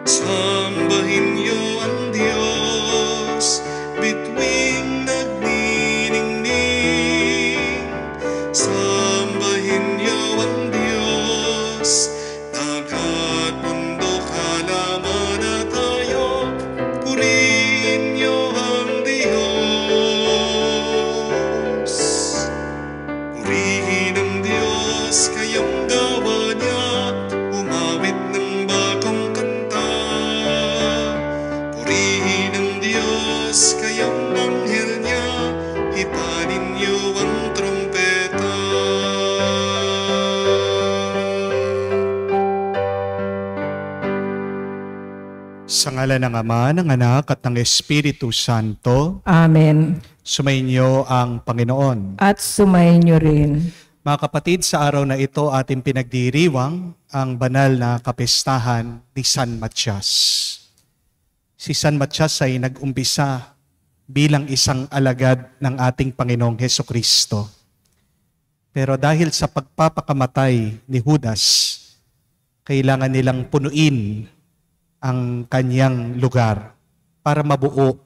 Sambahin niyo ang Diyos, bituing nagniningning. Sambahin niyo ang Diyos, dagat, bundok, halaman at hayop. Purihin niyo ang Diyos. Purihin ang Diyos, kayong gawa niya. Umawit ng bagong kanta. Purihin ang Diyos, kayong anghel niya. Hipanin niyo ang trumpeta. Sa ngalan ng Ama, ng Anak, at ng Espiritu Santo. Amen. Sumainyo ang Panginoon. At sumayin niyo rin. Mga kapatid, sa araw na ito ating pinagdiriwang ang banal na kapistahan ni San Matias. Si San Matias ay nag-umpisa bilang isang alagad ng ating Panginoong Hesukristo. Pero dahil sa pagpapakamatay ni Judas, kailangan nilang punuin ang kanyang lugar para mabuo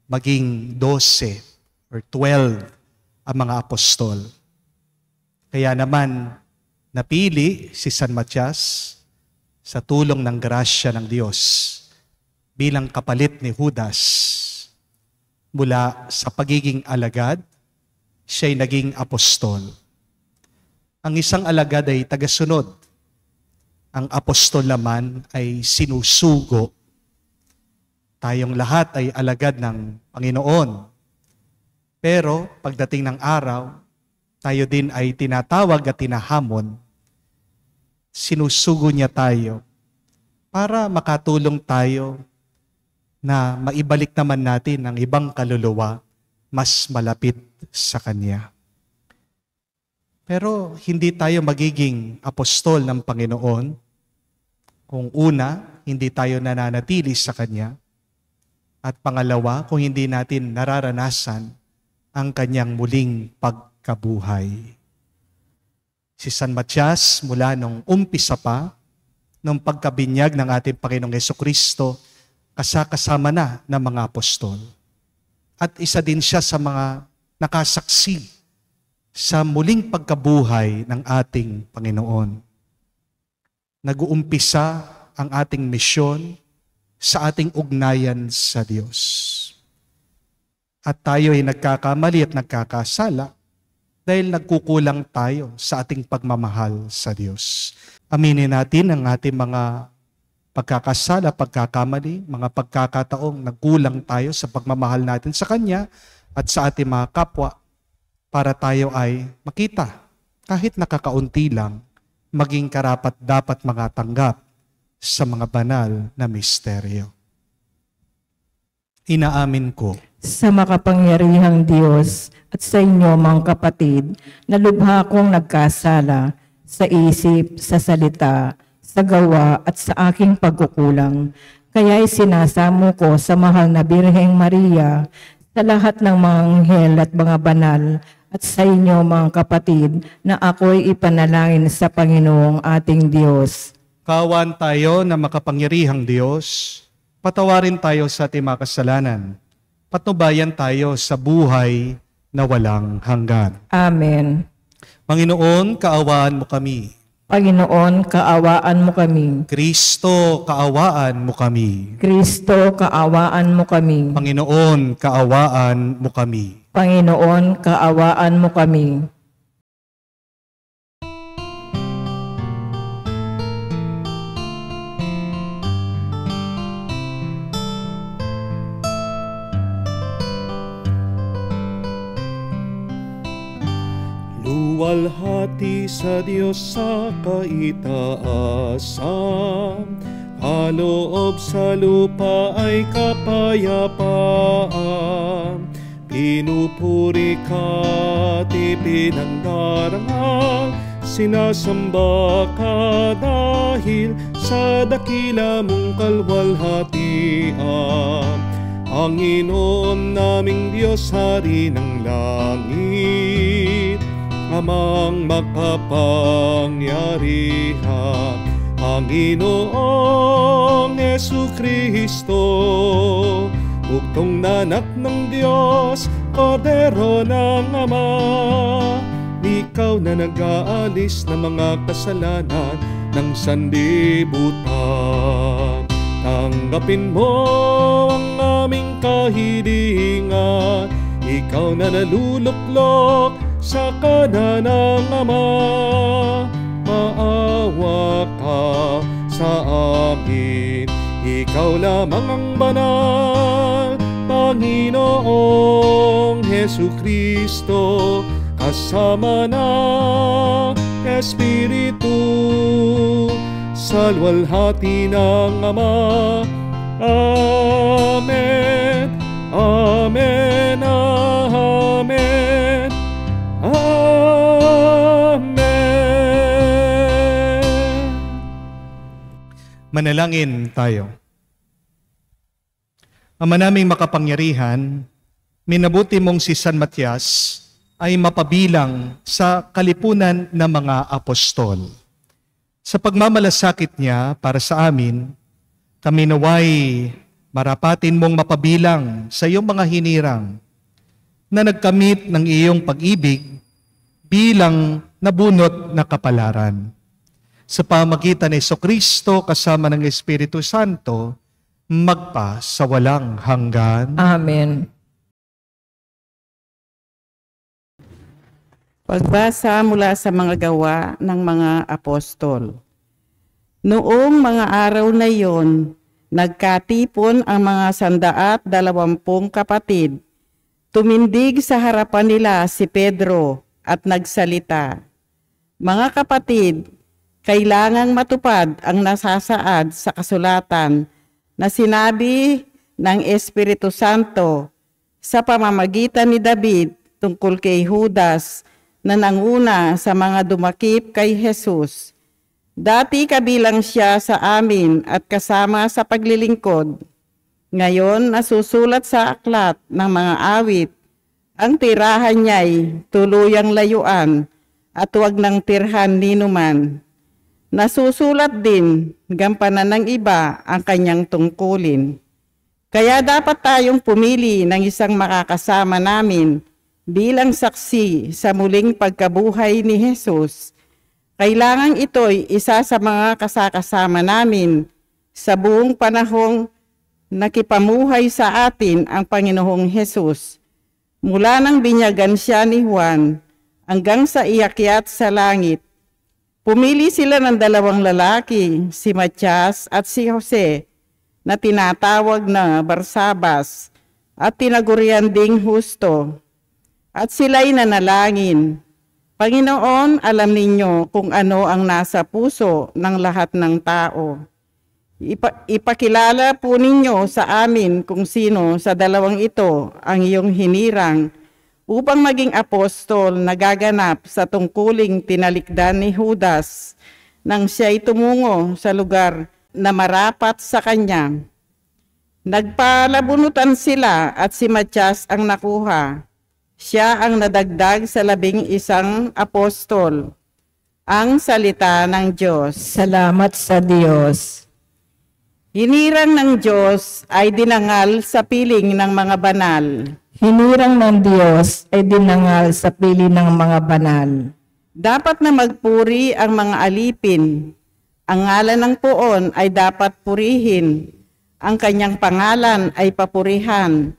maging 12 or 12 ang mga apostol. Kaya naman napili si San Matias sa tulong ng grasya ng Diyos bilang kapalit ni Judas. Mula sa pagiging alagad, siya'y naging apostol. Ang isang alagad ay tagasunod. Ang apostol naman ay sinusugo. Tayong lahat ay alagad ng Panginoon. Pero pagdating ng araw, tayo din ay tinatawag at tinahamon. Sinusugo niya tayo para makatulong tayo na maibalik naman natin ang ibang kaluluwa mas malapit sa Kanya. Pero hindi tayo magiging apostol ng Panginoon kung una, hindi tayo nananatili sa Kanya, at pangalawa, kung hindi natin nararanasan ang Kanyang muling pagkabuhay. Si San Matias, mula nung umpisa pa, nung pagkabinyag ng ating Panginoong Hesukristo, kasama na ng mga apostol. At isa din siya sa mga nakasaksi sa muling pagkabuhay ng ating Panginoon. Nag-uumpisa ang ating misyon sa ating ugnayan sa Diyos. At tayo ay nagkakamali at nagkakasala dahil nagkukulang tayo sa ating pagmamahal sa Diyos. Aminin natin ang ating mga pagkakasala, pagkakamali, mga pagkakataong nagkulang tayo sa pagmamahal natin sa Kanya at sa ating mga kapwa para tayo ay makita kahit nakakaunti lang maging karapat dapat tanggap sa mga banal na misteryo. Inaamin ko Sa makapangyarihang Diyos at sa inyo mga kapatid, na lubha kong nagkasala sa isip, sa salita, sa gawa at sa aking pagkukulang. Kaya'y sinasamo ko sa mahal na Birheng Maria, sa lahat ng mga anghel at mga banal, at sa inyo mga kapatid, na ako'y ipanalangin sa Panginoong ating Diyos. Kaawaan tayo na makapangyarihang Diyos, patawarin tayo sa ating mga kasalanan, patnubayan tayo sa buhay na walang hanggan. Amen. Panginoon, kaawaan mo kami. Panginoon, kaawaan mo kami. Kristo, kaawaan mo kami. Kristo, kaawaan mo kami. Panginoon, kaawaan mo kami. Panginoon, kaawaan mo kami. Luwalhati sa Diyos sa kaitaasan, kaloob sa lupa ay kapayapaan. Pinupuri ka't ipinangdarangal, sinasamba ka dahil sa dakila mong kalwalhatian. Panginoon naming Diyos, Hari ng langit, Amang makapangyarihan, Panginoong Jesucristo, bugtong na anak ng Diyos, Kordero ng Ama, ikaw na nag-aalis ng mga kasalanan ng sanlibutan. Tanggapin mo ang aming kahilingan, ikaw na naluluklok sa kanan ng Ama. Maawa ka sa amin, ikaw lamang ang banal, Panginoong Jesucristo, kasama ng Espiritu, sa luwalhati ng Ama. Amen, amen, amen, amen. Manalangin tayo. Ama naming makapangyarihan, minabuti mong si San Matias ay mapabilang sa kalipunan ng mga apostol. Sa pagmamalasakit niya para sa amin, kami naway marapatin mong mapabilang sa iyong mga hinirang na nagkamit ng iyong pag-ibig bilang nabunot na kapalaran. Sa pamagitan ni Jesucristo kasama ng Espiritu Santo, magpa sa walang hanggan. Amen. Pagbasa mula sa mga gawa ng mga apostol. Noong mga araw na iyon, nagkatipon ang mga 120 kapatid. Tumindig sa harapan nila si Pedro at nagsalita, "Mga kapatid, kailangang matupad ang nasasaad sa kasulatan na sinabi ng Espiritu Santo sa pamamagitan ni David tungkol kay Judas na nanguna sa mga dumakip kay Jesus. Dati kabilang siya sa amin at kasama sa paglilingkod. Ngayon nasusulat sa aklat ng mga awit, ang tirahan niya'y tuluyang layuan at huwag nang tirhan ninuman. Nasusulat din, gampanan ng iba ang kanyang tungkulin. Kaya dapat tayong pumili ng isang makakasama namin bilang saksi sa muling pagkabuhay ni Jesus. Kailangan ito'y isa sa mga kasakasama namin sa buong panahong nakipamuhay sa atin ang Panginoong Jesus. Mula nang binyagan siya ni Juan hanggang sa iakyat sa langit. Pumili sila ng 2 lalaki, si Matias at si Jose, na tinatawag na Barsabas at tinagurian ding Justo. At sila'y nanalangin, "Panginoon, alam ninyo kung ano ang nasa puso ng lahat ng tao. Ipakilala po ninyo sa amin kung sino sa 2 ito ang iyong hinirang upang maging apostol na gaganap sa tungkuling tinalikdan ni Judas nang siya'y tumungo sa lugar na marapat sa kanya." Nagpalabunutan sila at si Matias ang nakuha. Siya ang nadagdag sa 11 apostol. Ang salita ng Diyos. Salamat sa Diyos. Hinirang ng Diyos ay dinangal sa piling ng mga banal. Hinirang ng Diyos ay dinangal sa piling ng mga banal. Dapat na magpuri ang mga alipin. Ang ngalan ng poon ay dapat purihin. Ang kanyang pangalan ay papurihan.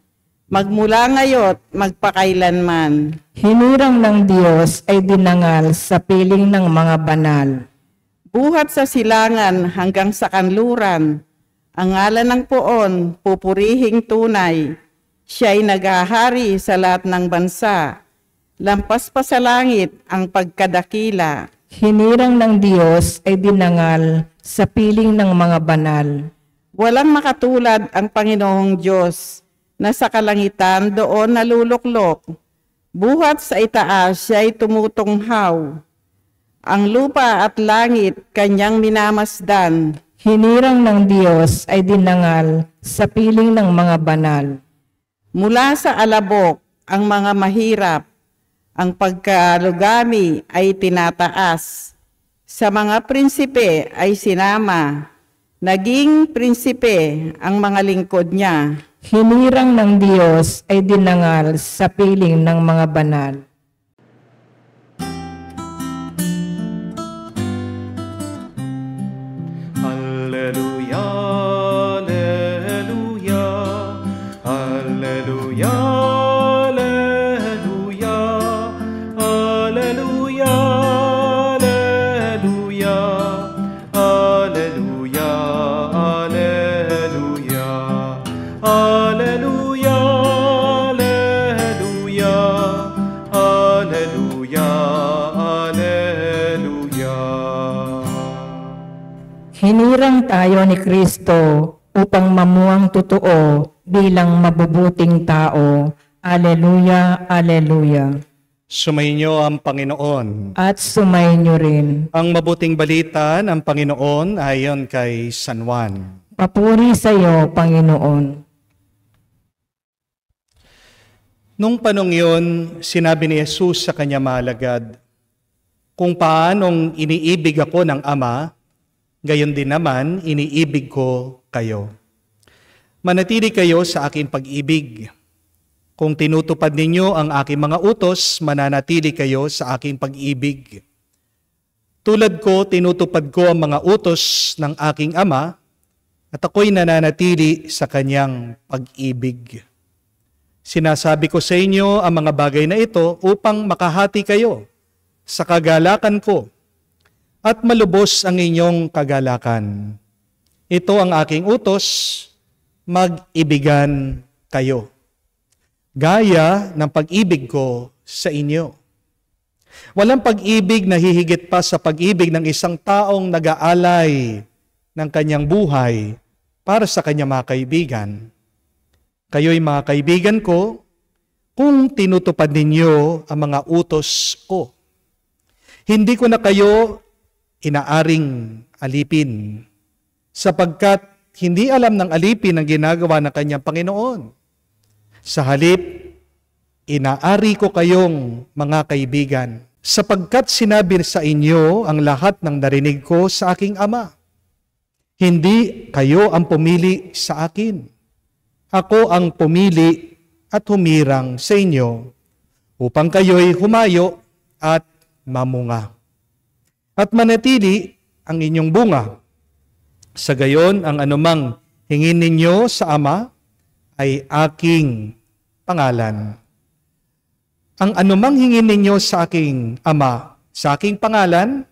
Magmula ngayon, magpakailanman. Hinirang ng Diyos ay dinangal sa piling ng mga banal. Buhat sa silangan hanggang sa kanluran, ang ngalan ng poon, pupurihing tunay. Siya'y naghahari sa lahat ng bansa. Lampas pa sa langit ang pagkadakila. Hinirang ng Diyos ay dinangal sa piling ng mga banal. Walang makatulad ang Panginoong Diyos na sa kalangitan doon naluluklok. Buhat sa itaas siya'y tumutunghaw. Ang lupa at langit kanyang minamasdan. Hinirang ng Diyos ay dinangal sa piling ng mga banal. Mula sa alabok ang mga mahirap, ang pagkalugami ay tinataas. Sa mga prinsipe ay sinama, naging prinsipe ang mga lingkod niya. Hinirang ng Diyos ay dinangal sa piling ng mga banal. Alleluia, alleluia, alleluia, alleluia, alleluia, alleluia, alleluia, alleluia, alleluia, alleluia, alleluia, alleluia. Hinirang tayo ni Kristo upang mamuang totoo bilang mabubuting tao. Alleluia, alleluia. Sumainyo ang Panginoon. At sumainyo rin. Ang mabuting balita ng Panginoon ayon kay San Juan. Papuri sa iyo, Panginoon. Nung panong yun, sinabi ni Jesus sa kanya malagad, kung paanong iniibig ako ng Ama, gayon din naman iniibig ko kayo. Manatili kayo sa aking pag-ibig. Kung tinutupad ninyo ang aking mga utos, mananatili kayo sa aking pag-ibig. Tulad ko, tinutupad ko ang mga utos ng aking Ama, at ako'y nananatili sa kanyang pag-ibig. Sinasabi ko sa inyo ang mga bagay na ito upang makahati kayo sa kagalakan ko at malubos ang inyong kagalakan. Ito ang aking utos, mag-ibigan kayo. Gaya ng pag-ibig ko sa inyo. Walang pag-ibig na hihigit pa sa pag-ibig ng isang taong nag-aalay ng kanyang buhay para sa kanyang mga kaibigan. Kayo'y mga kaibigan ko kung tinutupad ninyo ang mga utos ko. Hindi ko na kayo inaaring alipin, sapagkat hindi alam ng alipin ang ginagawa ng kanyang Panginoon. Sa halip, inaari ko kayong mga kaibigan, sapagkat sinabi sa inyo ang lahat ng narinig ko sa aking Ama. Hindi kayo ang pumili sa akin. Ako ang pumili at humirang sa inyo, upang kayo'y humayo at mamunga. At manatili ang inyong bunga. Sa gayon, ang anumang hingin ninyo sa Ama ay aking pangalan. Ang anumang hingin ninyo sa aking Ama, sa aking pangalan,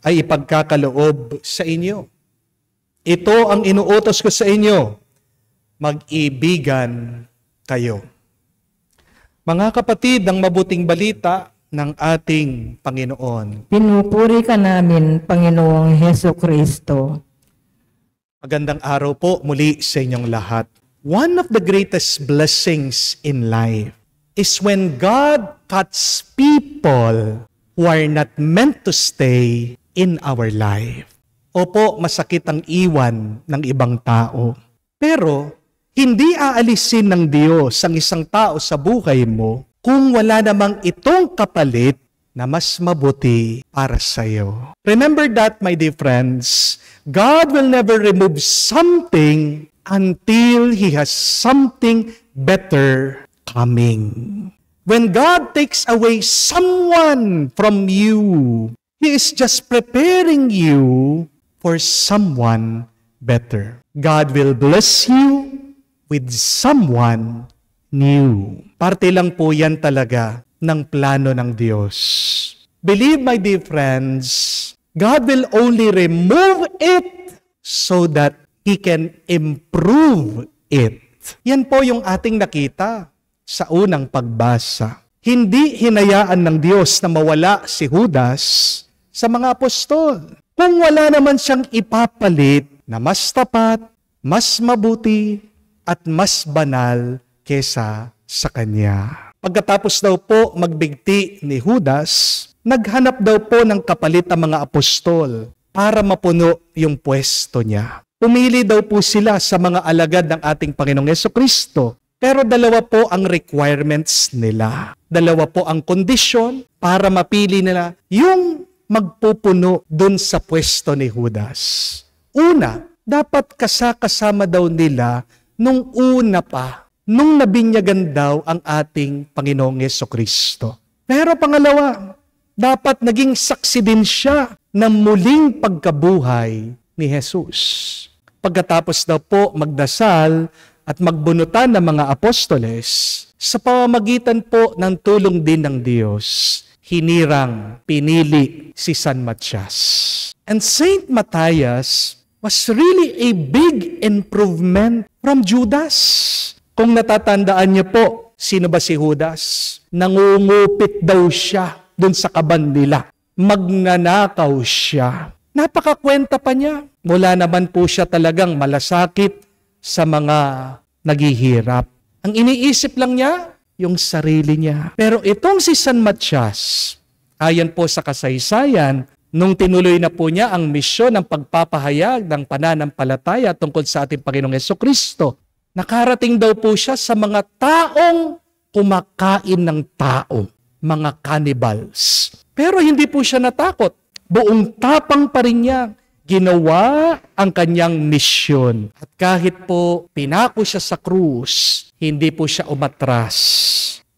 ay ipagkakaloob sa inyo. Ito ang inuutos ko sa inyo, mag-ibigan kayo. Mga kapatid, ang mabuting balita ng ating Panginoon. Pinupuri ka namin, Panginoong Heso Kristo. Magandang araw po muli sa inyong lahat. One of the greatest blessings in life is when God cuts people who are not meant to stay in our life. Opo, masakit ang iwan ng ibang tao. Pero, hindi aalisin ng Diyos ang isang tao sa buhay mo kung wala namang itong kapalit na mas mabuti para sa iyo. Remember that, my dear friends, God will never remove something until He has something better coming. When God takes away someone from you, He is just preparing you for someone better. God will bless you with someone new. Parte lang po yan talaga ng plano ng Diyos. Believe, my dear friends, God will only remove it so that He can improve it. Yan po yung ating nakita sa unang pagbasa. Hindi hinayaan ng Diyos na mawala si Judas sa mga apostol. Kung wala naman siyang ipapalit na mas tapat, mas mabuti, at mas banal kesa sa kanya. Pagkatapos daw po magbigti ni Judas, naghanap daw po ng kapalit ang mga apostol para mapuno yung pwesto niya. Pumili daw po sila sa mga alagad ng ating Panginoong Jesucristo. Pero dalawa po ang requirements nila. Dalawa po ang kondisyon para mapili nila yung magpupuno dun sa pwesto ni Judas? Una, dapat kasama daw nila nung una pa, nung nabinyagan daw ang ating Panginoong Jesucristo. Pero pangalawa, dapat naging saksi din siya ng muling pagkabuhay ni Jesus. Pagkatapos daw po magdasal at magbunutan ng mga apostoles, sa pamamagitan po ng tulong din ng Diyos, hinirang, pinili si San Matias. And Saint Matthias was really a big improvement from Judas. Kung natatandaan niyo po, sino ba si Judas? Nangungupit daw siya dun sa kaban nila. Magnanakaw siya. Napakakwenta pa niya. Wala naman po siya talagang malasakit sa mga naghihirap. Ang iniisip lang niya, yung sarili niya. Pero itong si San Matias, ayon po sa kasaysayan, nung tinuloy na po niya ang misyon ng pagpapahayag ng pananampalataya tungkol sa ating Panginoong Jesucristo, nakarating daw po siya sa mga taong kumakain ng tao, mga cannibals. Pero hindi po siya natakot. Buong tapang pa rin niya ginawa ang kanyang misyon. At kahit po pinako siya sa krus, hindi po siya umatras.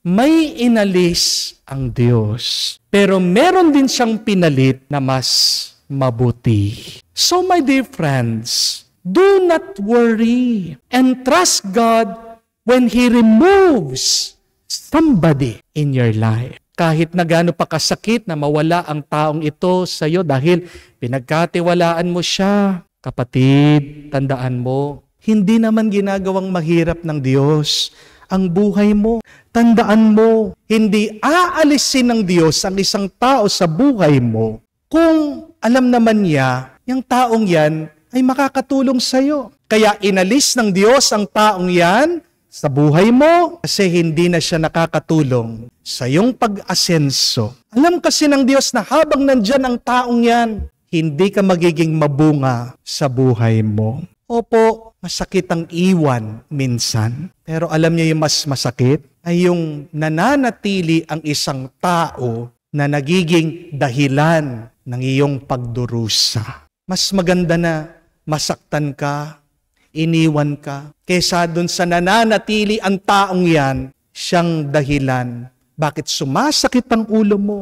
May inalis ang Diyos. Pero meron din siyang pinalit na mas mabuti. So my dear friends, do not worry and trust God when He removes somebody in your life. Kahit na gaano pa kasakit na mawala ang taong ito sa iyo dahil pinagkatiwalaan mo siya. Kapatid, tandaan mo, hindi naman ginagawang mahirap ng Diyos ang buhay mo. Tandaan mo, hindi aalisin ng Diyos ang isang tao sa buhay mo kung alam naman niya, yung taong yan ay makakatulong sa iyo. Kaya inalis ng Diyos ang taong yan sa buhay mo kasi hindi na siya nakakatulong sa iyong pag-asenso. Alam kasi ng Diyos na habang nandyan ang taong yan, hindi ka magiging mabunga sa buhay mo. Opo, masakit ang iwan minsan. Pero alam niyo yung mas masakit ay yung nananatili ang isang tao na nagiging dahilan ng iyong pagdurusa. Mas maganda na masaktan ka, iniwan ka, kesa dun sa nananatili ang taong yan, siyang dahilan. Bakit sumasakit ang ulo mo?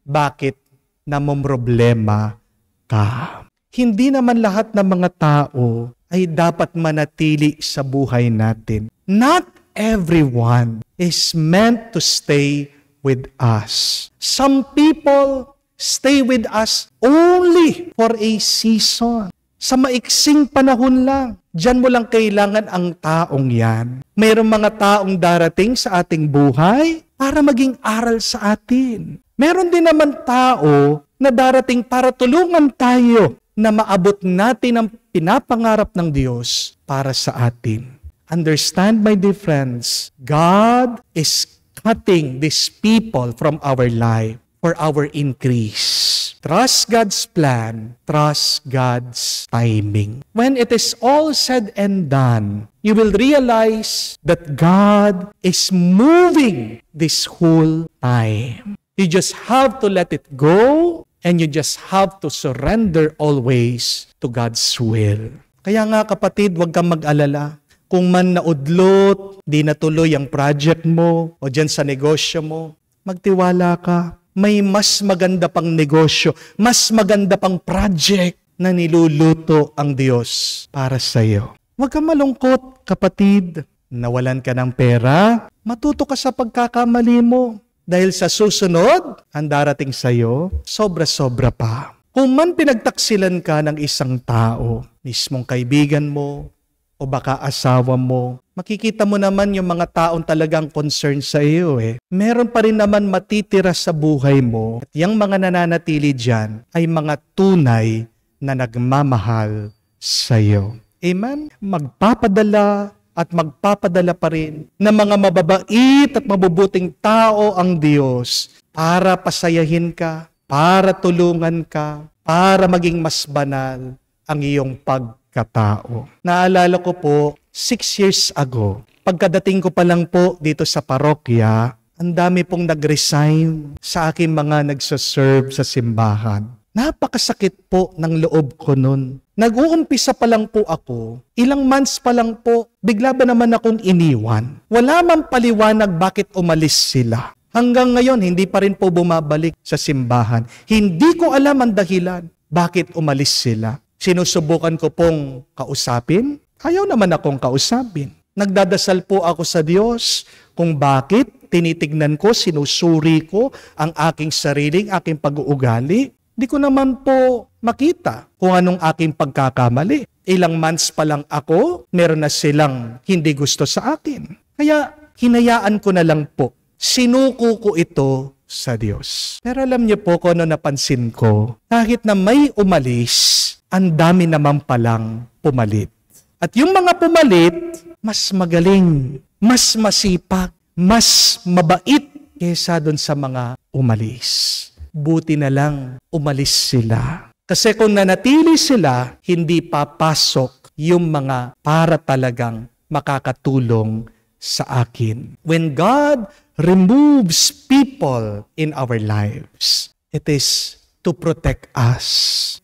Bakit namomroblema ka? Hindi naman lahat ng mga tao ay dapat manatili sa buhay natin. Not everyone is meant to stay with us. Some people stay with us only for a season. Sa maiksing panahon lang. Diyan mo lang kailangan ang taong yan. Mayroong mga taong darating sa ating buhay para maging aral sa atin. Meron din naman tao na darating para tulungan tayo na maabot natin ang pinapangarap ng Diyos para sa atin. Understand, my dear friends, God is cutting these people from our life for our increase. Trust God's plan, trust God's timing. When it is all said and done, you will realize that God is moving this whole time. You just have to let it go and you just have to surrender always to God's will. Kaya nga kapatid, huwag kang mag-alala. Kung man naudlot, di natuloy ang project mo o dyan sa negosyo mo, magtiwala ka. May mas maganda pang negosyo, mas maganda pang project na niluluto ang Diyos para sa iyo. Huwag kang malungkot, kapatid. Nawalan ka ng pera, matuto ka sa pagkakamali mo. Dahil sa susunod, ang darating sa iyo, sobra-sobra pa. Kung man pinagtaksilan ka ng isang tao, mismong kaibigan mo, o baka asawa mo, makikita mo naman yung mga taong talagang concerned sa iyo Meron pa rin naman matitira sa buhay mo at yung mga nananatili dyan ay mga tunay na nagmamahal sa iyo. Amen? Magpapadala at magpapadala pa rin ng mga mababait at mabubuting tao ang Diyos para pasayahin ka, para tulungan ka, para maging mas banal ang iyong pagkatao. Naalala ko po, 6 years ago, pagkadating ko pa lang po dito sa parokya, ang dami pong nag-resign sa aking mga nagsaserve sa simbahan. Napakasakit po ng loob ko nun. Nag-uumpisa pa lang po ako, ilang months pa lang po, bigla ba naman akong iniwan? Wala man paliwanag bakit umalis sila. Hanggang ngayon, hindi pa rin po bumabalik sa simbahan. Hindi ko alam ang dahilan bakit umalis sila. Sinusubukan ko pong kausapin, ayaw naman akong kausapin. Nagdadasal po ako sa Diyos kung bakit tinitignan ko, sinusuri ko ang aking sariling, aking pag-uugali. Di ko naman po makita kung anong aking pagkakamali. Ilang months pa lang ako, meron na silang hindi gusto sa akin. Kaya hinayaan ko na lang po. Sinuko ko ito sa Diyos. Pero alam niyo po kung ano napansin ko, kahit na may umalis, ang dami naman palang pumalit. At yung mga pumalit, mas magaling, mas masipag, mas mabait kaysa doon sa mga umalis. Buti na lang umalis sila. Kasi kung nanatili sila, hindi papasok yung mga para talagang makakatulong sa akin. When God removes people in our lives, it is to protect us.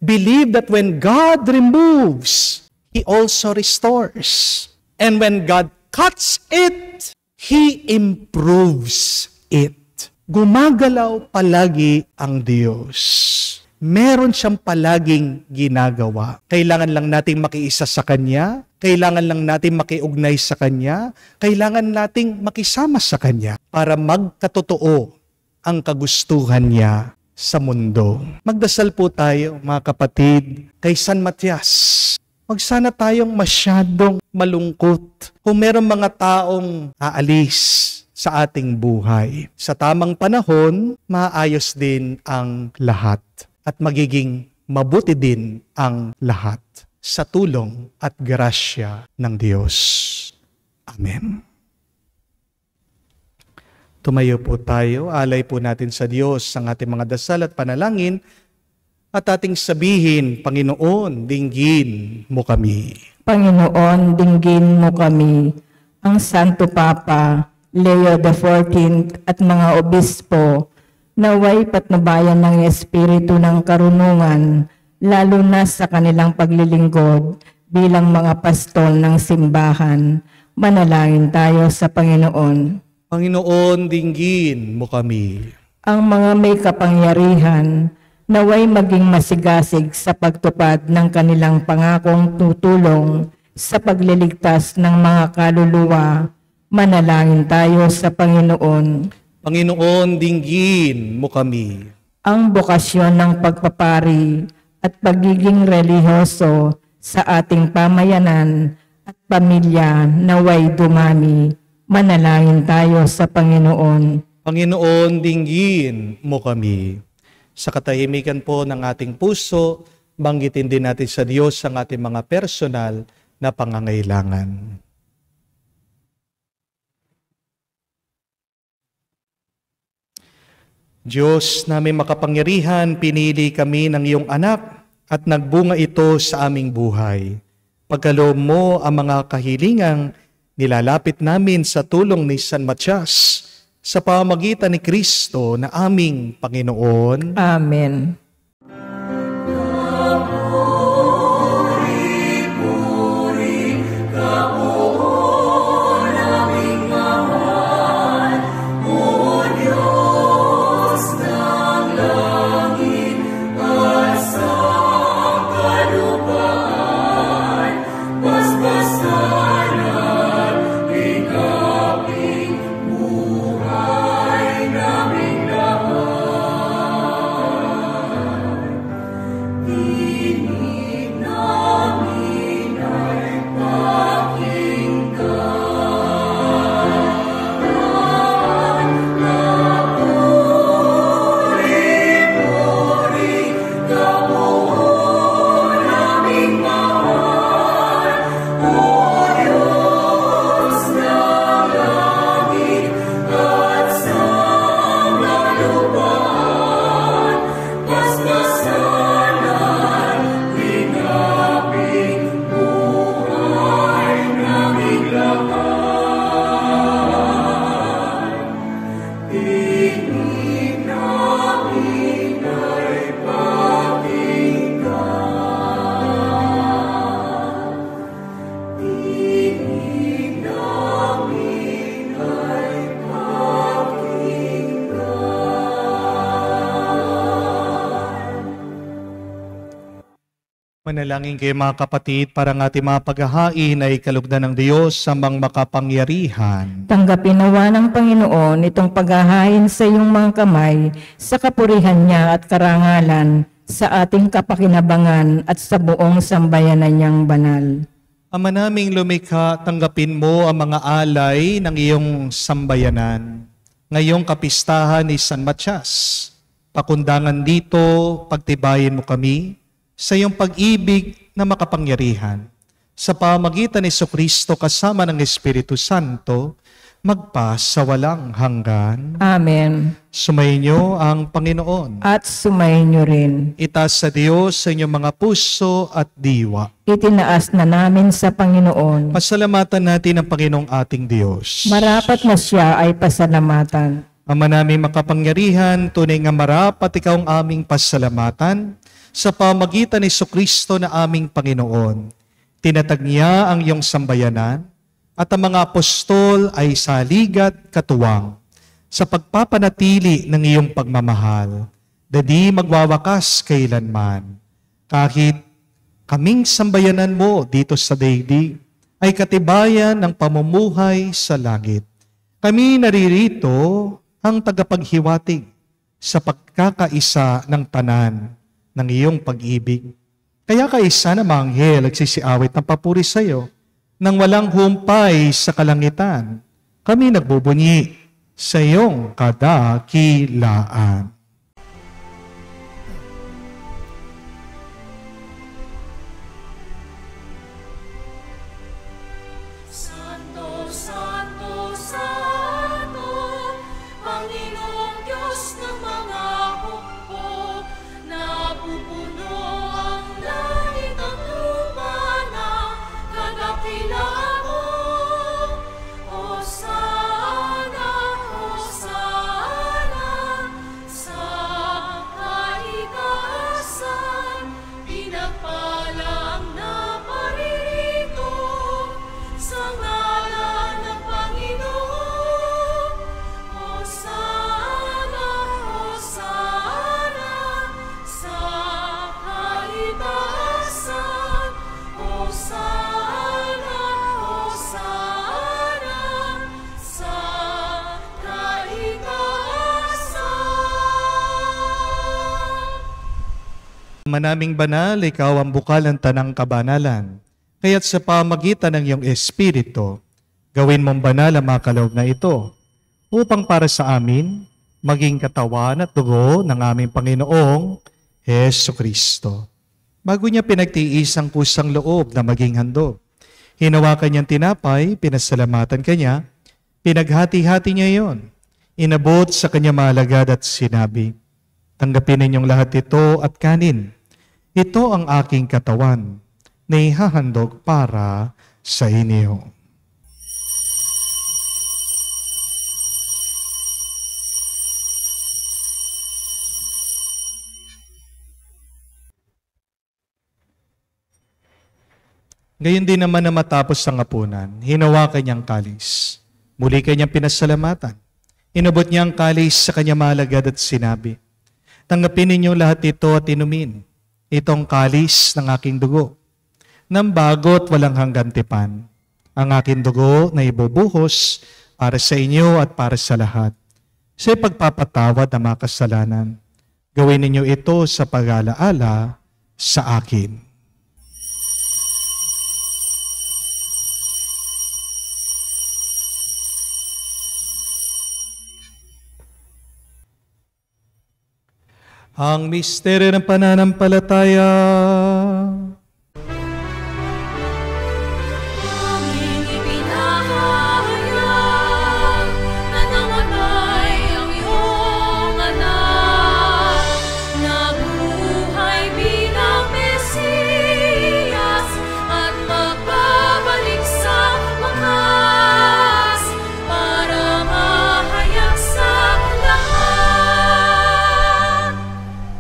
Believe that when God removes, He also restores. And when God cuts it, He improves it. Gumagalaw palagi ang Diyos. Meron siyang palaging ginagawa. Kailangan lang nating makiisa sa Kanya, kailangan lang nating makiugnay sa Kanya, kailangan nating makisama sa Kanya para magkatotoo ang kagustuhan niya sa mundo. Magdasal po tayo, mga kapatid, kay San Matias. Huwag sana tayong masyadong malungkot kung merong mga taong aalis sa ating buhay. Sa tamang panahon, maayos din ang lahat at magiging mabuti din ang lahat sa tulong at grasya ng Diyos. Amen. Tumayo po tayo, alay po natin sa Diyos ang ating mga dasal at panalangin at ating sabihin, Panginoon, dinggin mo kami. Panginoon, dinggin mo kami, ang Santo Papa, Leo XIV at mga obispo, naway patnubayan ng Espiritu ng karunungan, lalo na sa kanilang paglilingkod bilang mga pastol ng simbahan. Manalangin tayo sa Panginoon. Panginoon, dinggin mo kami. Ang mga may kapangyarihan, naway maging masigasig sa pagtupad ng kanilang pangakong tutulong sa pagliligtas ng mga kaluluwa. Manalangin tayo sa Panginoon. Panginoon, dinggin mo kami. Ang bokasyon ng pagpapari at pagiging relihiyoso sa ating pamayanan at pamilya naway dumami. Manalangin tayo sa Panginoon. Panginoon, dinggin mo kami. Sa katahimikan po ng ating puso, banggitin din natin sa Diyos ang ating mga personal na pangangailangan. Diyos namin makapangyarihan, pinili kami ng iyong anak at nagbunga ito sa aming buhay. Pagkaloob mo ang mga kahilingang nilalapit namin sa tulong ni San Matias sa pamamagitan ni Kristo na aming Panginoon. Amen. Manalangin kayo mga kapatid para ang ating mga paghahain ay kalugdan ng Diyos sa mga makapangyarihan. Tanggapin nawa ng Panginoon itong paghahain sa iyong mga kamay sa kapurihan niya at karangalan sa ating kapakinabangan at sa buong sambayanan niyang banal. Ama naming lumikha, tanggapin mo ang mga alay ng iyong sambayanan. Ngayong kapistahan ni San Matias, pakundangan dito, pagtibayin mo kami sa iyong pag-ibig na makapangyarihan. Sa pamagitan ni Jesucristo kasama ng Espiritu Santo, magpa sa walang hanggan. Amen. Sumainyo ang Panginoon. At sumayin niyo rin. Itaas sa Diyos sa inyong mga puso at diwa. Itinaas na namin sa Panginoon. Pasalamatan natin ang Panginoong ating Diyos. Marapat na siya ay pasalamatan. Ama namin makapangyarihan, tunay nga marapat ikaw ang aming pasalamatan sa pamagitan ni Jesucristo na aming Panginoon. Tinatag niya ang iyong sambayanan at ang mga apostol ay saligat katuwang sa pagpapanatili ng iyong pagmamahal na di magwawakas kailanman. Kahit kaming sambayanan mo dito sa daigdig ay katibayan ng pamumuhay sa langit. Kami naririto ang tagapaghiwatig sa pagkakaisa ng tanan ng iyong pag-ibig. Kaya kaisa na mga anghel nagsisiawit ng papuri sa iyo nang walang humpay sa kalangitan. Kami nagbubunyi sa iyong kadakilaan. Santo, Santo, Santo, Panginoong Diyos ng mga hukbo, napupuno ang langit at lupa ng kadakilaan mo. Hosana, Hosana, sa kaitaasan, pinagpala ang naparirito sa ngalan ng Panginoon. Hosana, Hosana, sa kaitaasan. Hosana, Hosana, sa kaitaasan. Manaming banal, ikaw ang bukal ng tanang kabanalan. Kaya't sa pamagitan ng iyong Espiritu, gawin mong banal ang mga kaloob na ito, upang para sa amin, maging katawan at dugo ng aming Panginoong Jesucristo. Bago niya pinagtiis ang kusang loob na maging handog, hinawakan niyang tinapay, pinasalamatan kanya, pinaghati-hati niya iyon, inabot sa kanya malagad at sinabi, tanggapin ninyong lahat ito at kanin. Ito ang aking katawan na ihahandog para sa inyo. Gayon din naman na matapos ang hapunan, hinawakan niyang kalis. Muli kanyang pinasalamatan. Inabot niya ang kalis sa kanya malagad at sinabi, tanggapin ninyo lahat ito at inumin. Itong kalis ng aking dugo, ng bago't walang hanggan tipan. Ang aking dugo na ibubuhos para sa inyo at para sa lahat. Sa pagpapatawad ng mga kasalanan, gawin ninyo ito sa pag-alaala sa akin. Ang misteryo ng pananampalataya. Aming ipinahayag na namatay ang iyong anak, nabuhay bilang Mesiyas at magbabalik sa wakas para mahayag sa lahat.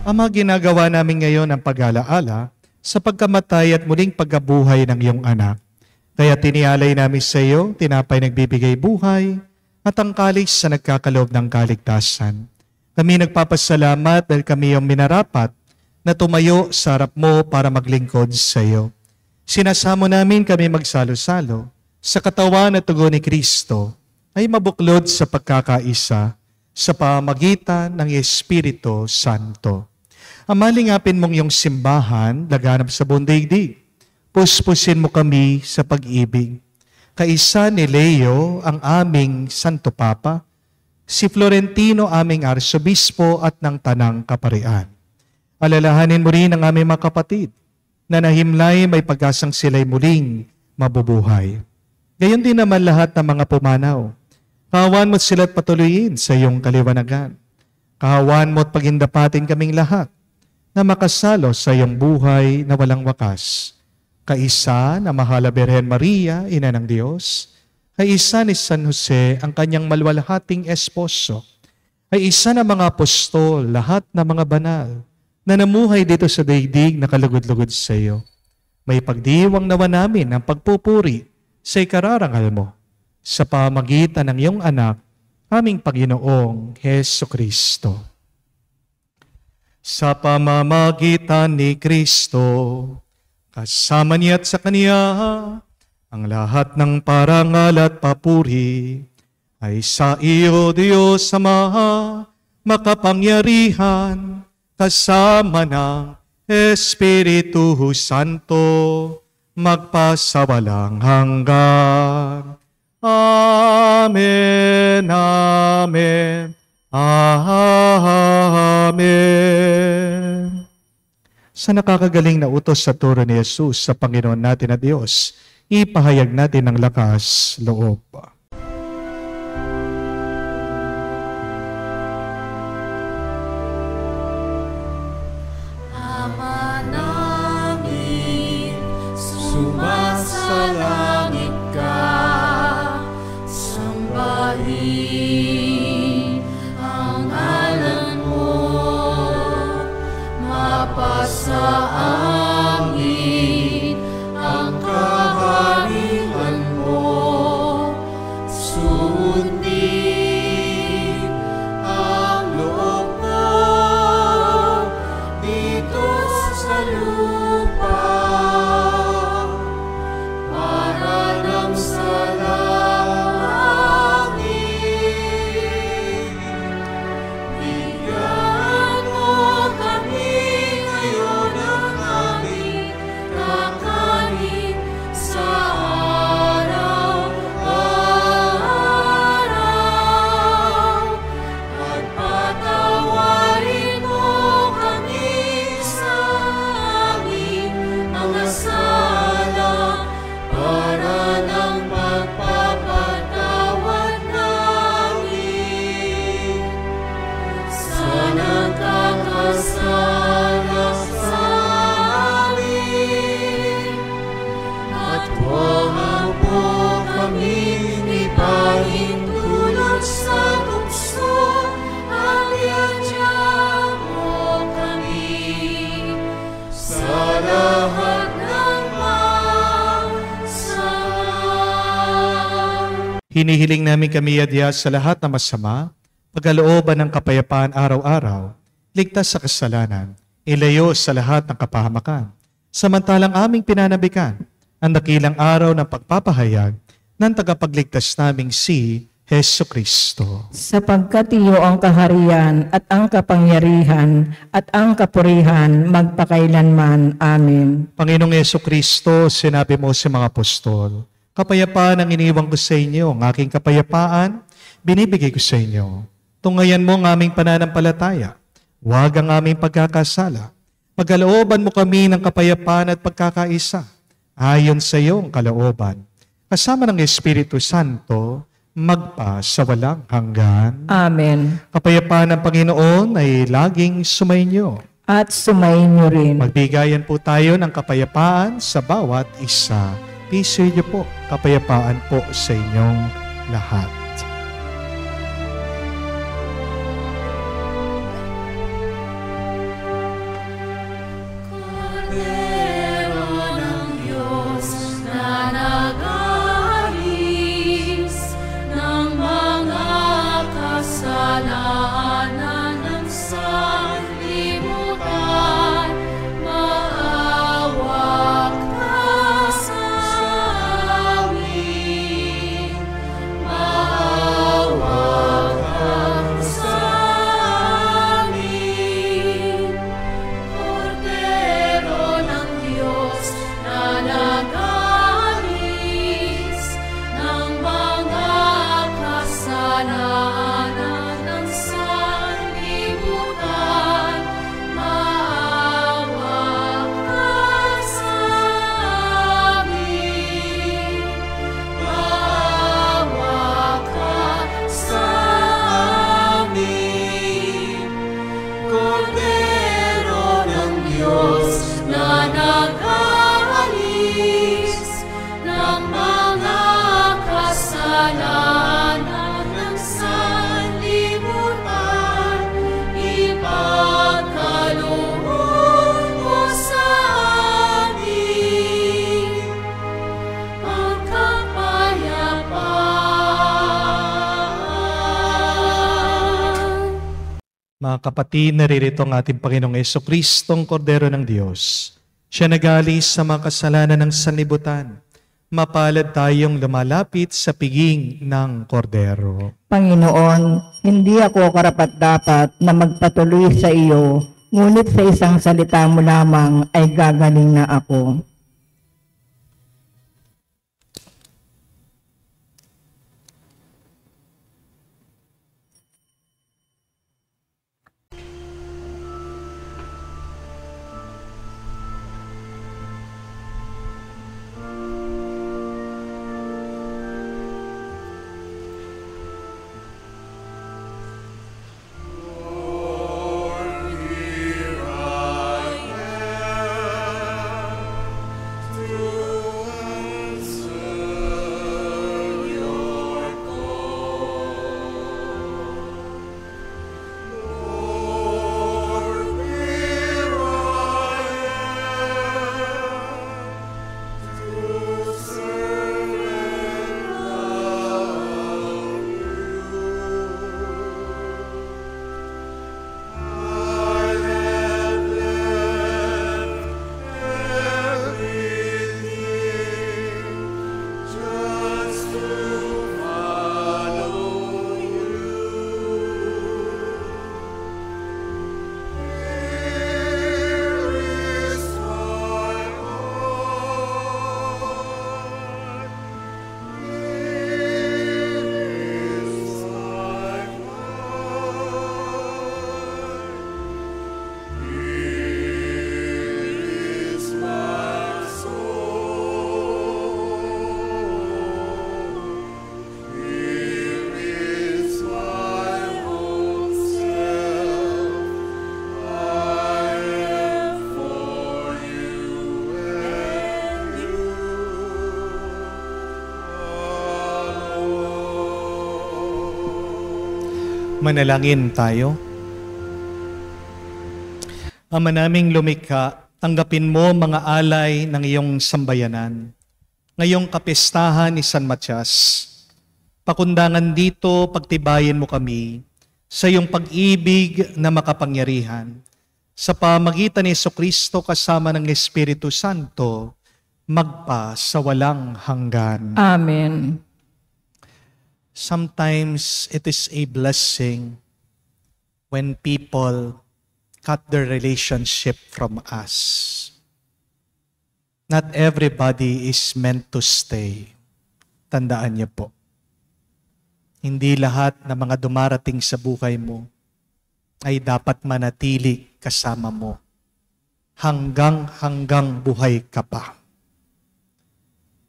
Ama, ginagawa namin ngayon ang pag-alaala sa pagkamatay at muling pagkabuhay ng iyong anak. Kaya tinialay namin sa iyo, tinapay nagbibigay buhay, at ang kalis sa nagkakaloob ng kaligtasan. Kami nagpapasalamat dahil kami yung minarapat na tumayo sa harap mo para maglingkod sa iyo. Sinasamo namin kami magsalo-salo sa katawan at tugon ni Kristo ay mabuklod sa pagkakaisa sa pamagitan ng Espiritu Santo. Amalingapin mong iyong simbahan, laganap sa buong daigdig. Puspusin mo kami sa pag-ibig. Kaisa ni Leo, ang aming Santo Papa, si Florentino, aming Arsobispo at ng Tanang Kaparian. Alalahanin mo rin ang aming mga kapatid na nahimlay may pag-asang sila'y muling mabubuhay. Gayon din naman lahat ng mga pumanaw. Kahawan mo't sila't patuloyin sa iyong kaliwanagan. Kahawan mo't pagindapatin kaming lahat na makasalo sa iyong buhay na walang wakas. Kaisa na Mahala Birhen Maria, Ina ng Diyos, kaisa ni San Jose, ang kanyang malwalhating esposo, ay isa ng mga apostol, lahat ng mga banal, na namuhay dito sa daigdig na kalugod-lugod sa iyo. May pagdiwang nawa namin ang pagpupuri sa ikararangal mo sa pamagitan ng iyong anak, aming Panginoong Heso Kristo. Sa pamamagitan ni Kristo, kasama niya at sa Kaniya, ang lahat ng parangal at papuri ay sa iyo, Diyos Ama, makapangyarihan, kasama ng Espiritu Santo, magpasawalang hanggan. Amen, amen, amen. Sa nakakagaling na utos sa turo ni Jesus sa Panginoon natin na Diyos, ipahayag natin ang lakas loob. Ama namin, sumasalangit ka, sambahin ang ngalan mo, mapasa amin ang kaharian mo, sundin ang loob mo dito sa lupa para lang sa langit. Bigyan mo kami ngayon ng aming kakanin sa araw-araw, at patawarin mo kami sa aming mga sala para ng pagpapatawad namin sa nagkakasala sa amin. At huwag mo kaming ipahintulot sa tukso, at iadya mo kami sa lahat ng masama. Hinihiling namin kami adya sa lahat na masama, pagkalooban ng kapayapaan araw-araw, ligtas sa kasalanan, ilayo sa lahat ng kapahamakan, samantalang aming pinanabikan ang dakilang araw ng pagpapahayag ng tagapagligtas naming si Heso Kristo. Sapagkat iyo ang kaharian at ang kapangyarihan at ang kapurihan magpakailanman. Amen. Panginoong Heso Kristo, sinabi mo sa mga apostol, kapayapaan ang iniwang ko sa inyo, ang aking kapayapaan, binibigay ko sa inyo. Tungayan mo ang aming pananampalataya, huwag ang aming pagkakasala. Pagkalooban mo kami ng kapayapaan at pagkakaisa, ayon sa iyong kalooban. Kasama ng Espiritu Santo, magpa sa walang hanggan. Amen. Kapayapaan ng Panginoon ay laging sumainyo. At sumayin niyo rin. Magbigayan po tayo ng kapayapaan sa bawat isa. Piso niyo po, kapayapaan po sa inyong lahat. Kordero ng Diyos na nag-aalis ng mga kasalanan ng sanlibutan, Mga kapatid, naririto ang ating Panginoong Jesucristong Kordero ng Diyos. Siya nagalis sa mga kasalanan ng sanlibutan. Mapalad tayong lumalapit sa piging ng Kordero. Panginoon, hindi ako karapat-dapat na magpatuloy sa iyo, ngunit sa isang salita mo lamang ay gagaling na ako. Manalangin tayo. Ama naming lumikha, tanggapin mo mga alay ng iyong sambayanan. Ngayong kapistahan ni San Matias, pakundangan dito, pagtibayin mo kami sa iyong pag-ibig na makapangyarihan. Sa pamagitan ni Jesucristo kasama ng Espiritu Santo, magpa sa walang hanggan. Amen. Sometimes it is a blessing when people cut their relationship from us. Not everybody is meant to stay. Tandaan niyo po. Hindi lahat ng mga dumarating sa buhay mo ay dapat manatili kasama mo hanggang buhay ka pa.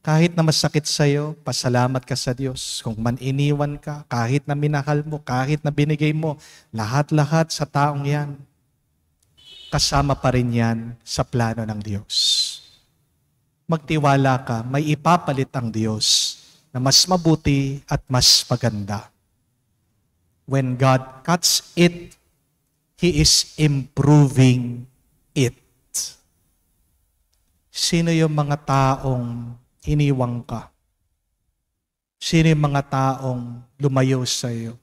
Kahit na masakit sa'yo, pasalamat ka sa Diyos. Kung man iniwan ka, kahit na minahal mo, kahit na binigay mo, lahat-lahat sa taong yan, kasama pa rin yan sa plano ng Diyos. Magtiwala ka, may ipapalit ang Diyos na mas mabuti at mas maganda. When God cuts it, He is improving it. Sino yung mga taong iniwang ka? Sino yung mga taong lumayo sa iyo?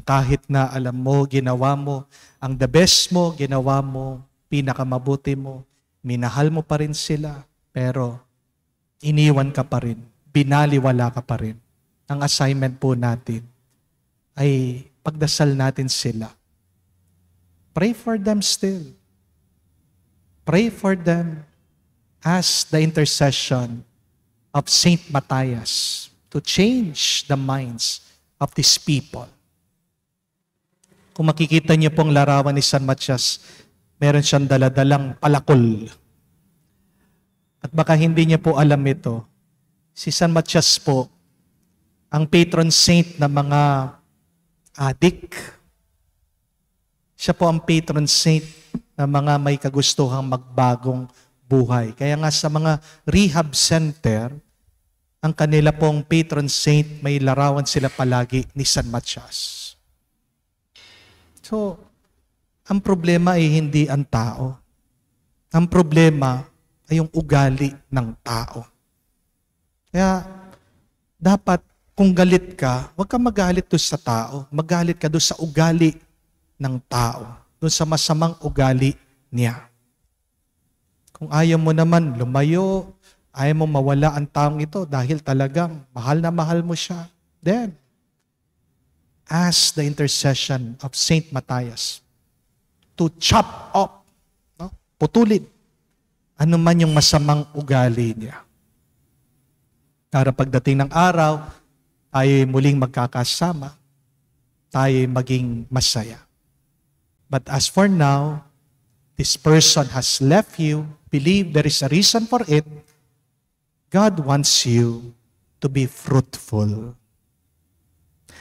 Kahit na alam mo, ginawa mo, ang the best mo, ginawa mo, pinakamabuti mo, minahal mo pa rin sila, pero iniwan ka pa rin, binaliwala ka pa rin. Ang assignment po natin ay pagdasal natin sila. Pray for them still. Pray for them as the intercession of Saint Matthias to change the minds of these people. Kung makikita niyo pong larawan ni San Matias, meron siyang daladalang palakol. At baka hindi niya po alam ito. Si San Matias po, ang patron saint ng mga adik. Siya po ang patron saint ng mga may kagustuhang magbagong buhay. Kaya nga sa mga rehab center, ang kanila pong patron saint, may larawan sila palagi ni San Matias. So, ang problema ay hindi ang tao. Ang problema ay yung ugali ng tao. Kaya, dapat kung galit ka, huwag kang magalit doon sa tao. Magalit ka doon sa ugali ng tao, doon sa masamang ugali niya. Kung ayaw mo naman lumayo, ayaw mo mawala ang taong ito dahil talagang mahal na mahal mo siya, then ask the intercession of Saint Matthias to chop off, no? Putulin ano man yung masamang ugali niya. Para pagdating ng araw, tayo muling magkakasama, tayo maging masaya. But as for now, this person has left you, believe there is a reason for it. God wants you to be fruitful.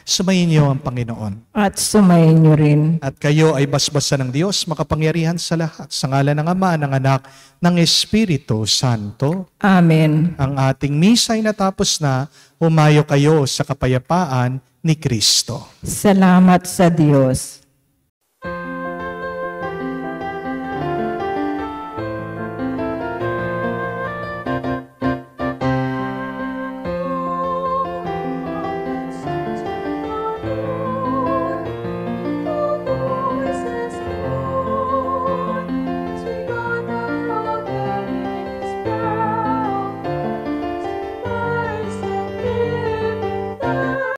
Sumayin niyo ang Panginoon. At sumayin niyo rin. At kayo ay basbasan ng Diyos, makapangyarihan sa lahat. Sa ngalan ng Ama, ng Anak, ng Espiritu Santo. Amen. Ang ating misa ay natapos na. Humayo kayo sa kapayapaan ni Kristo. Salamat sa Diyos.